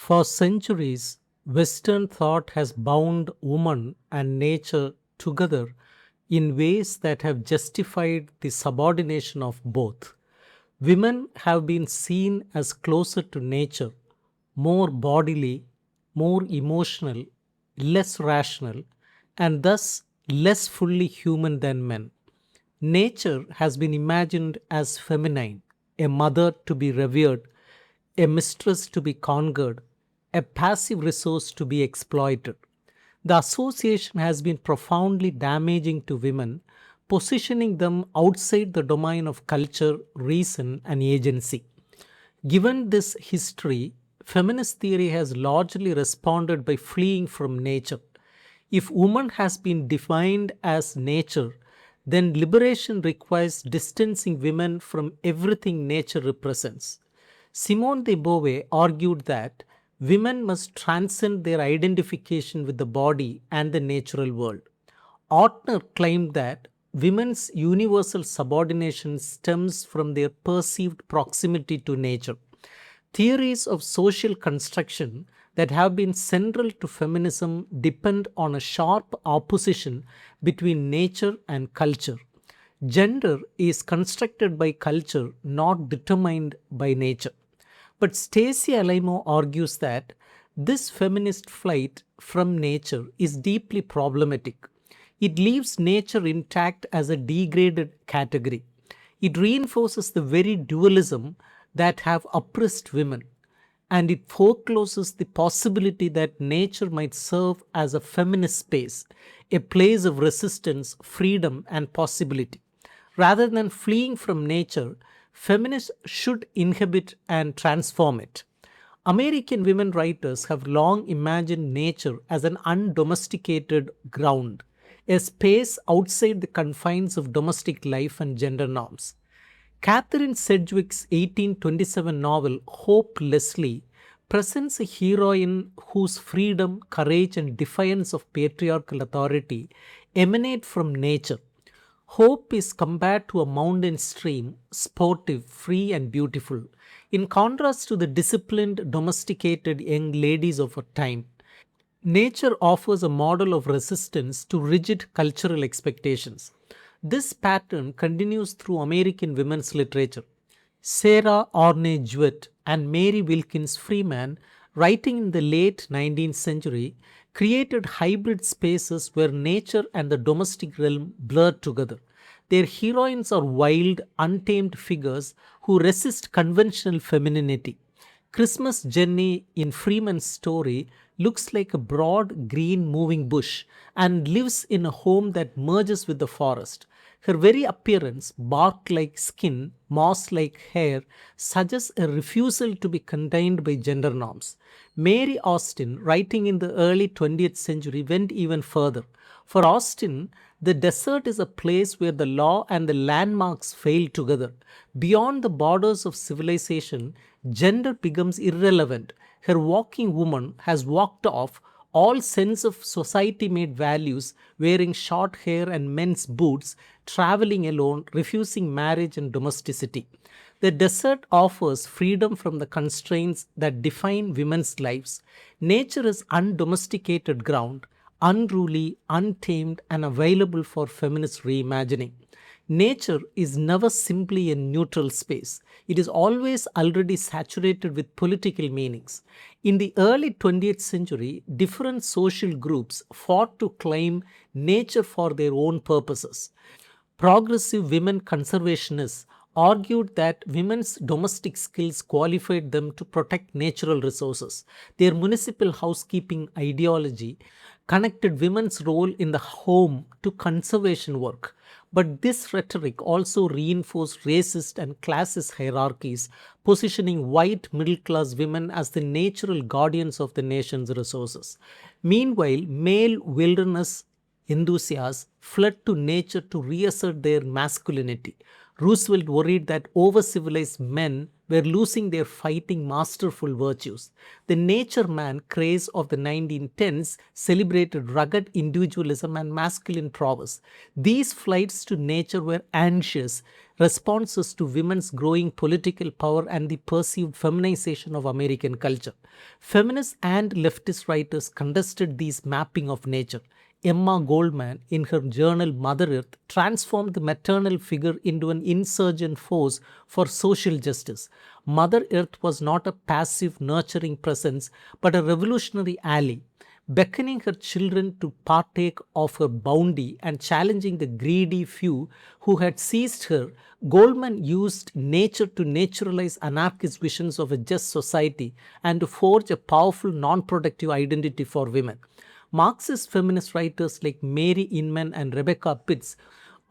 For centuries, Western thought has bound woman and nature together in ways that have justified the subordination of both. Women have been seen as closer to nature, more bodily, more emotional, less rational, and thus less fully human than men. Nature has been imagined as feminine, a mother to be revered, a mistress to be conquered, a passive resource to be exploited. The association has been profoundly damaging to women, positioning them outside the domain of culture, reason, and agency. Given this history, feminist theory has largely responded by fleeing from nature. If woman has been defined as nature, then liberation requires distancing women from everything nature represents. Simone de Beauvoir argued that women must transcend their identification with the body and the natural world. Ortner claimed that women's universal subordination stems from their perceived proximity to nature. Theories of social construction that have been central to feminism depend on a sharp opposition between nature and culture. Gender is constructed by culture, not determined by nature. But Stacey Alamo argues that this feminist flight from nature is deeply problematic. It leaves nature intact as a degraded category. It reinforces the very dualism that have oppressed women, and it forecloses the possibility that nature might serve as a feminist space, a place of resistance, freedom, and possibility. Rather than fleeing from nature, feminists should inhabit and transform it. American women writers have long imagined nature as an undomesticated ground, a space outside the confines of domestic life and gender norms. Catherine Sedgwick's 1827 novel Hope Leslie presents a heroine whose freedom, courage, and defiance of patriarchal authority emanate from nature. Hope is compared to a mountain stream, sportive, free, and beautiful, in contrast to the disciplined, domesticated young ladies of her time. Nature offers a model of resistance to rigid cultural expectations. This pattern continues through American women's literature. Sarah Orne Jewett and Mary Wilkins Freeman, writing in the late 19th century, created hybrid spaces where nature and the domestic realm blurred together. Their heroines are wild, untamed figures who resist conventional femininity. Christmas Jenny in Freeman's story looks like a broad green moving bush and lives in a home that merges with the forest. Her very appearance, bark like skin, moss like hair, suggests a refusal to be contained by gender norms. Mary Austen, writing in the early 20th century, went even further. For Austen, the desert is a place where the law and the landmarks fail together. Beyond the borders of civilization, gender becomes irrelevant. Her walking woman has walked off all sense of society made values, wearing short hair and men's boots, traveling alone, refusing marriage and domesticity. The desert offers freedom from the constraints that define women's lives. Nature is undomesticated ground, unruly, untamed, and available for feminist reimagining. Nature is never simply a neutral space. It is always already saturated with political meanings. In the early 20th century, different social groups fought to claim nature for their own purposes. Progressive women conservationists argued that women's domestic skills qualified them to protect natural resources. Their municipal housekeeping ideology connected women's role in the home to conservation work. But this rhetoric also reinforced racist and classist hierarchies, positioning white middle class women as the natural guardians of the nation's resources. Meanwhile, male wilderness enthusiasts fled to nature to reassert their masculinity. Roosevelt worried that over civilized men were losing their fighting masterful virtues. The nature man craze of the 1910s celebrated rugged individualism and masculine prowess. These flights to nature were anxious responses to women's growing political power and the perceived feminization of American culture. Feminist and leftist writers contested these mapping of nature. Emma Goldman, in her journal Mother Earth, transformed the maternal figure into an insurgent force for social justice. Mother Earth was not a passive, nurturing presence, but a revolutionary ally, beckoning her children to partake of her bounty and challenging the greedy few who had seized her. Goldman used nature to naturalize anarchist visions of a just society and to forge a powerful non productive identity for women. Marxist feminist writers like Mary Inman and Rebecca Pitts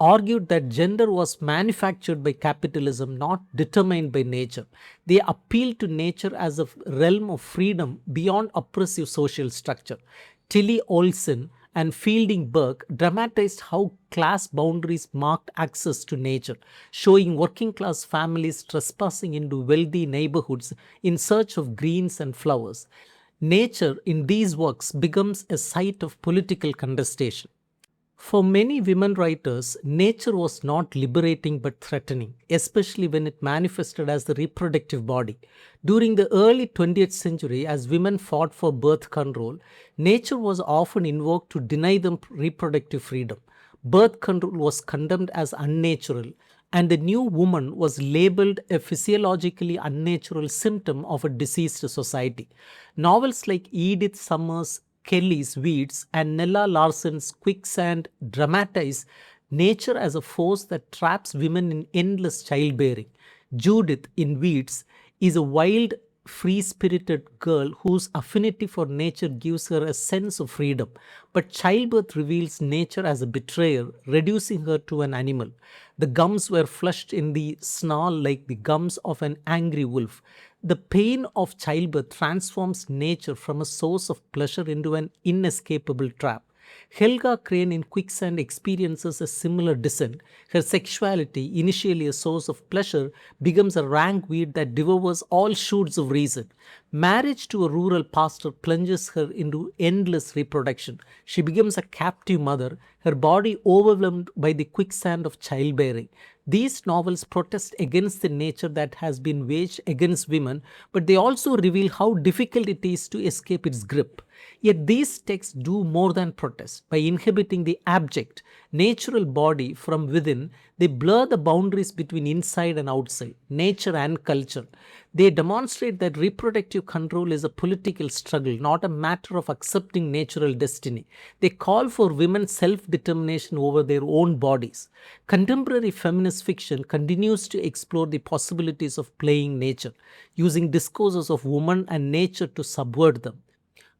argued that gender was manufactured by capitalism, not determined by nature. They appealed to nature as a realm of freedom beyond oppressive social structure. Tilly Olson and Fielding Burke dramatized how class boundaries marked access to nature, showing working class families trespassing into wealthy neighborhoods in search of greens and flowers. Nature in these works becomes a site of political contestation. For many women writers, nature was not liberating but threatening, especially when it manifested as the reproductive body. During the early 20th century, as women fought for birth control, nature was often invoked to deny them reproductive freedom. Birth control was condemned as unnatural, and the new woman was labeled a physiologically unnatural symptom of a diseased society. Novels like Edith Summers' Kelly's Weeds and Nella Larsen's Quicksand dramatize nature as a force that traps women in endless childbearing. Judith in Weeds is a wild, free spirited girl whose affinity for nature gives her a sense of freedom. But childbirth reveals nature as a betrayer, reducing her to an animal. The gums were flushed in the snarl like the gums of an angry wolf. The pain of childbirth transforms nature from a source of pleasure into an inescapable trap. Helga Crane in Quicksand experiences a similar descent. Her sexuality, initially a source of pleasure, becomes a rank weed that devours all shoots of reason. Marriage to a rural pastor plunges her into endless reproduction. She becomes a captive mother, her body overwhelmed by the quicksand of childbearing. These novels protest against the nature that has been waged against women, but they also reveal how difficult it is to escape its grip. Yet these texts do more than protest. By inhibiting the abject, natural body from within, they blur the boundaries between inside and outside, nature and culture. They demonstrate that reproductive control is a political struggle, not a matter of accepting natural destiny. They call for women's self determination over their own bodies. Contemporary feminist fiction continues to explore the possibilities of playing nature, using discourses of woman and nature to subvert them.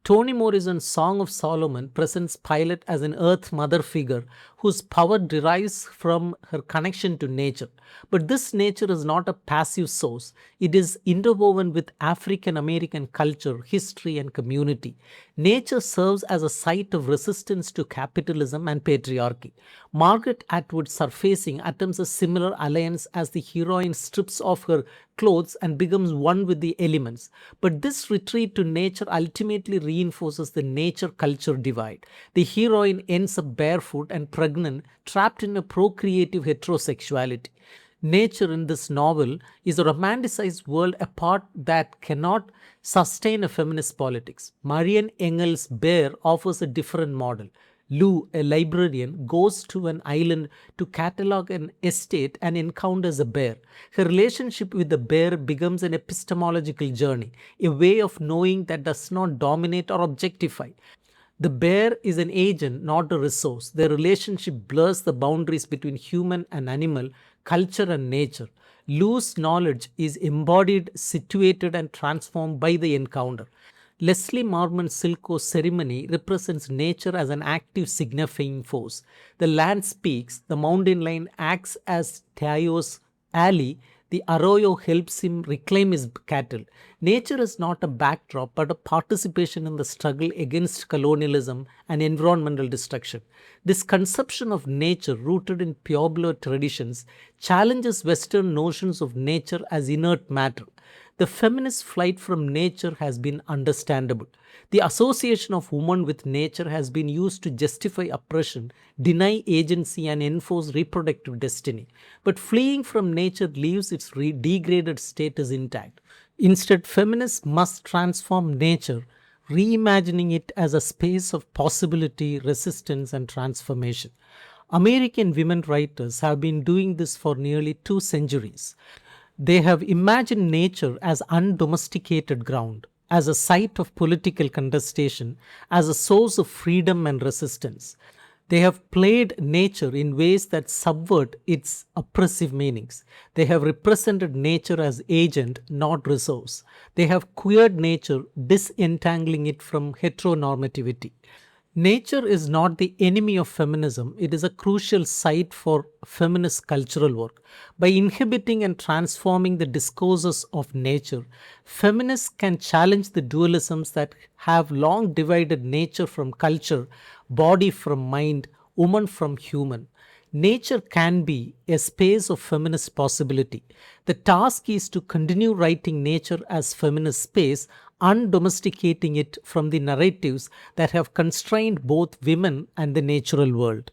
Toni Morrison's Song of Solomon presents Pilate as an earth mother figure whose power derives from her connection to nature. But this nature is not a passive source, it is interwoven with African American culture, history, and community. Nature serves as a site of resistance to capitalism and patriarchy. Margaret Atwood's Surfacing attempts a similar alliance as the heroine strips off her clothes and becomes one with the elements. But this retreat to nature ultimately reinforces the nature culture divide. The heroine ends up barefoot and pregnant, trapped in a procreative heterosexuality. Nature in this novel is a romanticized world apart that cannot sustain a feminist politics. Marian Engel's Bear offers a different model. Lou, a librarian, goes to an island to catalog an estate and encounters a bear. Her relationship with the bear becomes an epistemological journey, a way of knowing that does not dominate or objectify. The bear is an agent, not a resource. Their relationship blurs the boundaries between human and animal, culture and nature. Lou's knowledge is embodied, situated, and transformed by the encounter. Leslie Marmon Silko's Ceremony represents nature as an active signifying force. The land speaks, the mountain line acts as Tayo's ally, The arroyo helps him reclaim his cattle. Nature is not a backdrop but a participation in the struggle against colonialism and environmental destruction. This conception of nature, rooted in Pueblo traditions, challenges Western notions of nature as inert matter. The feminist flight from nature has been understandable. The association of woman with nature has been used to justify oppression, deny agency, and enforce reproductive destiny. But fleeing from nature leaves its degraded status intact. Instead, feminists must transform nature, reimagining it as a space of possibility, resistance, and transformation. American women writers have been doing this for nearly 2 centuries. They have imagined nature as undomesticated ground, as a site of political contestation, as a source of freedom and resistance. They have played nature in ways that subvert its oppressive meanings. They have represented nature as agent, not resource. They have queered nature, disentangling it from heteronormativity. Nature is not the enemy of feminism, it is a crucial site for feminist cultural work. By inhibiting and transforming the discourses of nature, feminists can challenge the dualisms that have long divided nature from culture, body from mind, woman from human. Nature can be a space of feminist possibility. The task is to continue writing nature as feminist space, undomesticating it from the narratives that have constrained both women and the natural world.